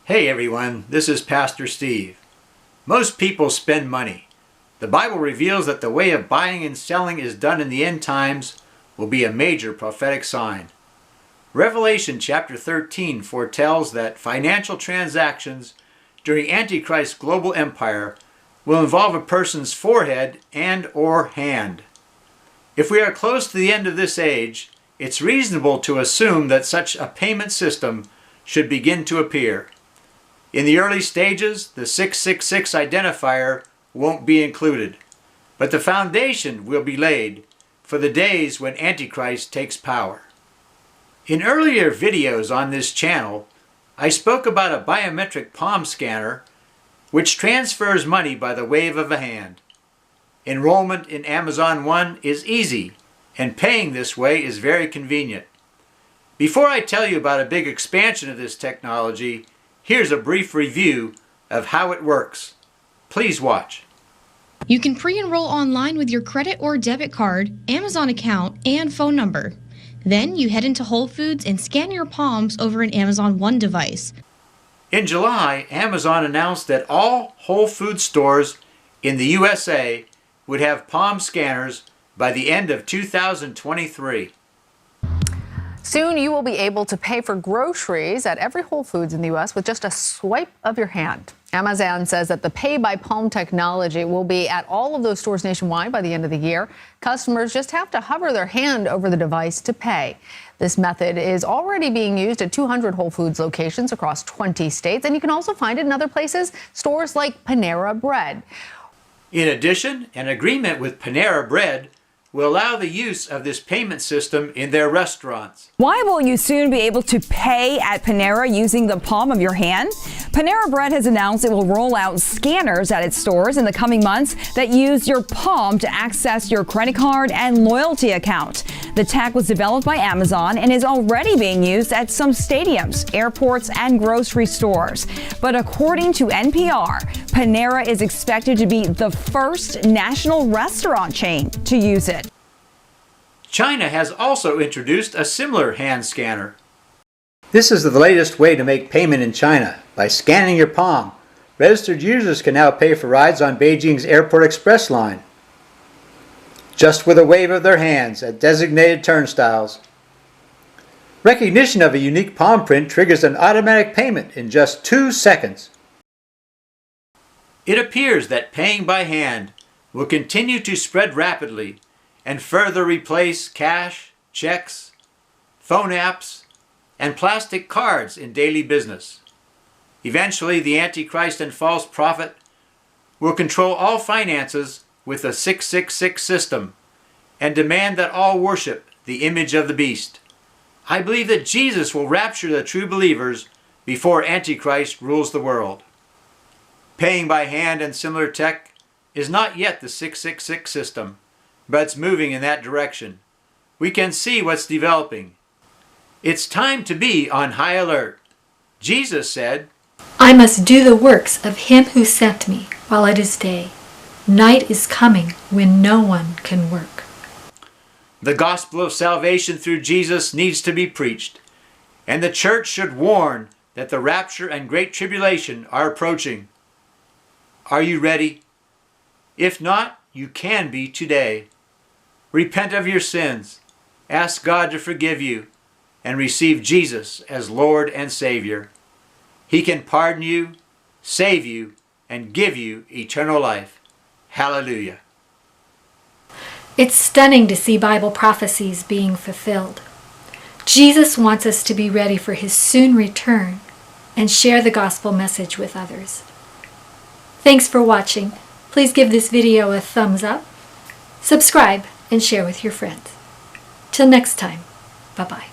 Hey everyone, this is Pastor Steve. Most people spend money. The Bible reveals that the way of buying and selling is done in the end times will be a major prophetic sign. Revelation chapter 13 foretells that financial transactions during Antichrist's global empire will involve a person's forehead and or hand. If we are close to the end of this age, it's reasonable to assume that such a payment system should begin to appear. In the early stages, the 666 identifier won't be included, but the foundation will be laid for the days when Antichrist takes power. In earlier videos on this channel, I spoke about a biometric palm scanner which transfers money by the wave of a hand. Enrollment in Amazon One is easy, and paying this way is very convenient. Before I tell you about a big expansion of this technology, here's a brief review of how it works. Please watch. You can pre-enroll online with your credit or debit card, Amazon account, and phone number. Then you head into Whole Foods and scan your palms over an Amazon One device. In July, Amazon announced that all Whole Foods stores in the USA would have palm scanners by the end of 2023. Soon you will be able to pay for groceries at every Whole Foods in the U.S. with just a swipe of your hand. Amazon says that the Pay by Palm technology will be at all of those stores nationwide by the end of the year. Customers just have to hover their hand over the device to pay. This method is already being used at 200 Whole Foods locations across 20 states, and you can also find it in other places, stores like Panera Bread. In addition, an agreement with Panera Bread will allow the use of this payment system in their restaurants. Why will you soon be able to pay at Panera using the palm of your hand? Panera Bread has announced it will roll out scanners at its stores in the coming months that use your palm to access your credit card and loyalty account. The tech was developed by Amazon and is already being used at some stadiums, airports, and grocery stores. But according to NPR, Panera is expected to be the first national restaurant chain to use it. China has also introduced a similar hand scanner. This is the latest way to make payment in China, by scanning your palm. Registered users can now pay for rides on Beijing's Airport Express line, just with a wave of their hands at designated turnstiles. Recognition of a unique palm print triggers an automatic payment in just 2 seconds. It appears that paying by hand will continue to spread rapidly and further replace cash, checks, phone apps, and plastic cards in daily business. Eventually, the Antichrist and false prophet will control all finances with a 666 system and demand that all worship the image of the beast. I believe that Jesus will rapture the true believers before Antichrist rules the world. Paying by hand and similar tech is not yet the 666 system, but it's moving in that direction. We can see what's developing. It's time to be on high alert. Jesus said, I must do the works of him who sent me while it is day. Night is coming when no one can work. The gospel of salvation through Jesus needs to be preached, and the church should warn that the rapture and great tribulation are approaching. Are you ready? If not, you can be today. Repent of your sins, ask God to forgive you, and receive Jesus as Lord and Savior. He can pardon you, save you, and give you eternal life. Hallelujah. It's stunning to see Bible prophecies being fulfilled. Jesus wants us to be ready for his soon return and share the gospel message with others. Thanks for watching. Please give this video a thumbs up, subscribe, and share with your friends. Till next time, bye-bye.